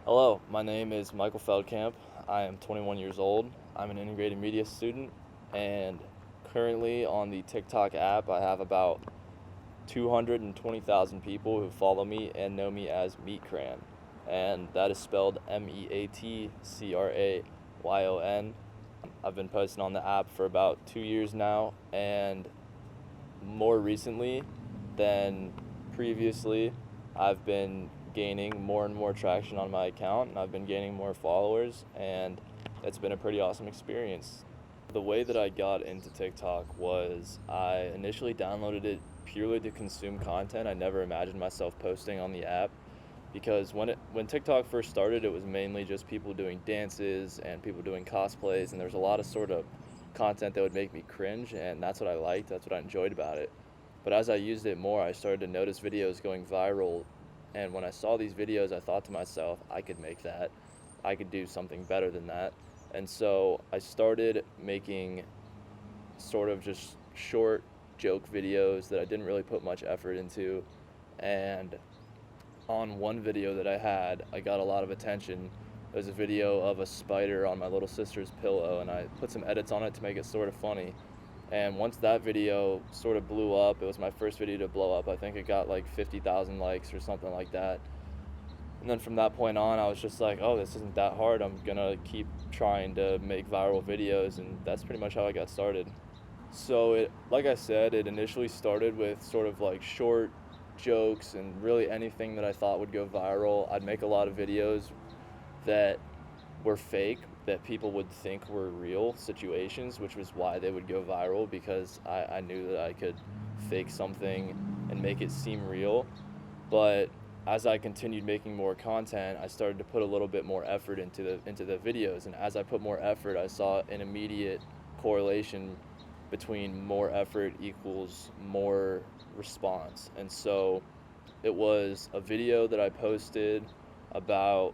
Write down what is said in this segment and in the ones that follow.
Hello, my name is Michael Feldkamp. I am 21 years old. I'm an integrated media student, and currently on the TikTok app, I have about 220,000 people who follow me and know me as meatcrayon, and that is spelled Meatcrayon. I've been posting on the app for about 2 years now, and more recently than previously, I've been gaining more and more traction on my account, and I've been gaining more followers, and it's been a pretty awesome experience. The way that I got into TikTok was I initially downloaded it purely to consume content. I never imagined myself posting on the app because when TikTok first started, it was mainly just people doing dances and people doing cosplays, and there's a lot of sort of content that would make me cringe, and that's what I liked. That's what I enjoyed about it. But as I used it more, I started to notice videos going viral, and when I saw these videos, I thought to myself, I could make that. I could do something better than that. And so I started making sort of just short joke videos that I didn't really put much effort into. And on one video that I had, I got a lot of attention. It was a video of a spider on my little sister's pillow, and I put some edits on it to make it sort of funny. And once that video sort of blew up, it was my first video to blow up. I think it got like 50,000 likes or something like that. And then from that point on, I was just like, oh, this isn't that hard. I'm gonna keep trying to make viral videos, and that's pretty much how I got started. So like I said, it initially started with sort of like short jokes and really anything that I thought would go viral. I'd make a lot of videos that were fake, that people would think were real situations, which was why they would go viral, because I knew that I could fake something and make it seem real. But as I continued making more content, I started to put a little bit more effort into the videos, and as I put more effort, I saw an immediate correlation between more effort equals more response. And so it was a video that I posted about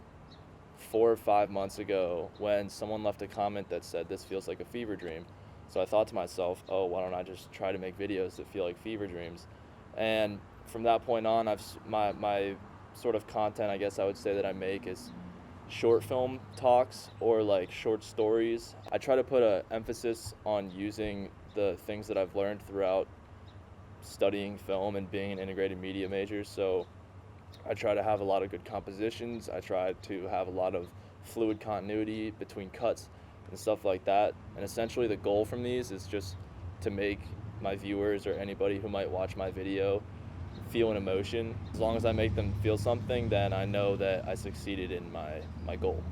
4 or 5 months ago when someone left a comment that said, "This feels like a fever dream." So I thought to myself, oh, why don't I just try to make videos that feel like fever dreams? And from that point on, my sort of content, I guess I would say, that I make is short film talks or like short stories. I try to put an emphasis on using the things that I've learned throughout studying film and being an integrated media major. So I try to have a lot of good compositions. I try to have a lot of fluid continuity between cuts and stuff like that. And essentially the goal from these is just to make my viewers or anybody who might watch my video feel an emotion. As long as I make them feel something, then I know that I succeeded in my goal.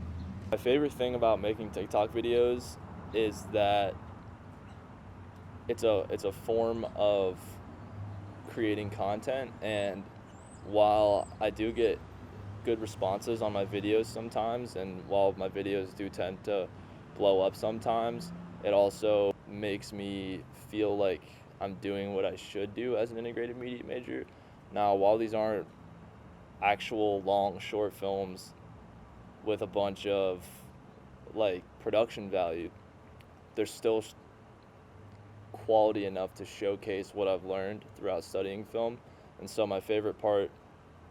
My favorite thing about making TikTok videos is that it's a form of creating content, and while I do get good responses on my videos sometimes, and while my videos do tend to blow up sometimes, it also makes me feel like I'm doing what I should do as an integrated media major. Now, while these aren't actual long short films with a bunch of like production value, they're still quality enough to showcase what I've learned throughout studying film. And so my favorite part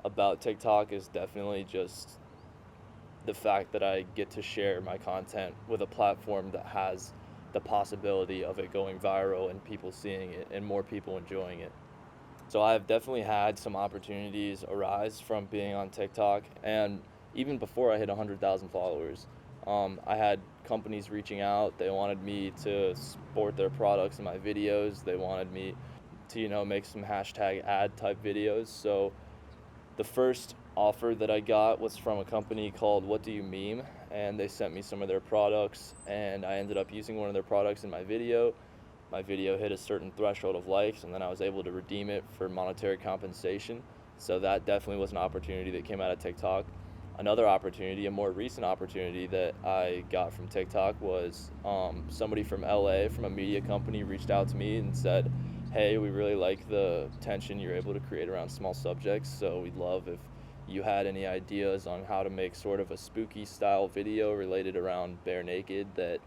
about TikTok is definitely just the fact that I get to share my content with a platform that has the possibility of it going viral and people seeing it and more people enjoying it. So I've definitely had some opportunities arise from being on TikTok, and even before I hit 100,000 followers, I had companies reaching out. They wanted me to support their products in my videos. They wanted me to, make some hashtag ad type videos. So the first offer that I got was from a company called What Do You Meme, and they sent me some of their products, and I ended up using one of their products in my video. My video hit a certain threshold of likes, and then I was able to redeem it for monetary compensation. So that definitely was an opportunity that came out of TikTok. Another opportunity, a more recent opportunity that I got from TikTok was somebody from LA, from a media company, reached out to me and said, hey, we really like the tension you're able to create around small subjects, so we'd love if you had any ideas on how to make sort of a spooky style video related around bare naked that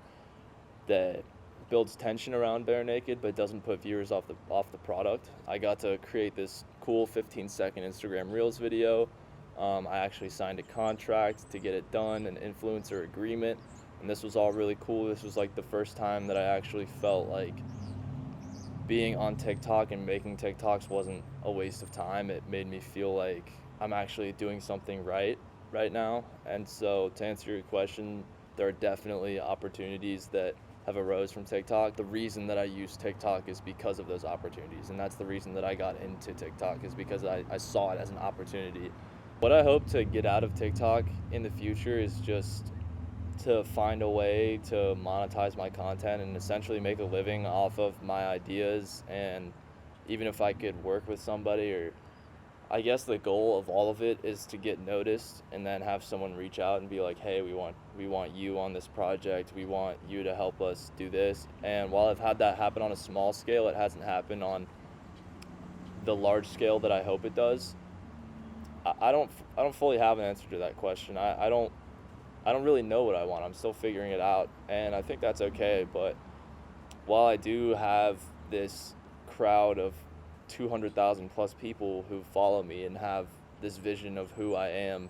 builds tension around bare naked but doesn't put viewers off the product. I got to create this cool 15-second Instagram Reels video I actually signed a contract to get it done, an influencer agreement, and this was all really cool. This was like the first time that I actually felt like being on TikTok and making TikToks wasn't a waste of time. It made me feel like I'm actually doing something right now. And so to answer your question, there are definitely opportunities that have arose from TikTok. The reason that I use TikTok is because of those opportunities. And that's the reason that I got into TikTok, is because I saw it as an opportunity. What I hope to get out of TikTok in the future is just to find a way to monetize my content and essentially make a living off of my ideas. And even if I could work with somebody, or I guess the goal of all of it is to get noticed and then have someone reach out and be like, hey, we want you on this project, we want you to help us do this. And while I've had that happen on a small scale, it hasn't happened on the large scale that I hope it does. I don't fully have an answer to that question. I don't really know what I want. I'm still figuring it out, and I think that's okay. But while I do have this crowd of 200,000 plus people who follow me and have this vision of who I am,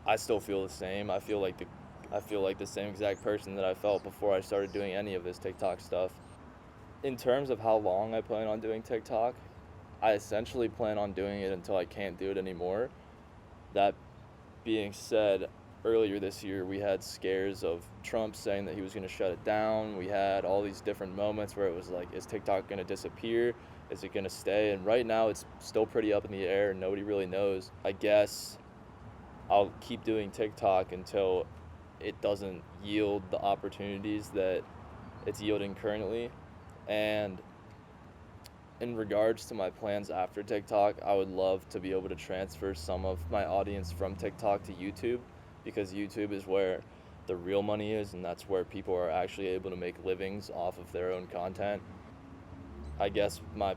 I still feel the same. I feel like the same exact person that I felt before I started doing any of this TikTok stuff. In terms of how long I plan on doing TikTok, I essentially plan on doing it until I can't do it anymore. That being said, earlier this year we had scares of Trump saying that he was going to shut it down. We had all these different moments where it was like, is TikTok going to disappear? Is it going to stay? And right now it's still pretty up in the air. Nobody really knows. I guess I'll keep doing TikTok until it doesn't yield the opportunities that it's yielding currently. And in regards to my plans after TikTok, I would love to be able to transfer some of my audience from TikTok to YouTube, because YouTube is where the real money is, and that's where people are actually able to make livings off of their own content. I guess my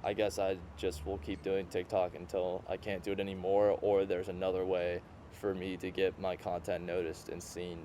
I guess I just will keep doing TikTok until I can't do it anymore, or there's another way for me to get my content noticed and seen.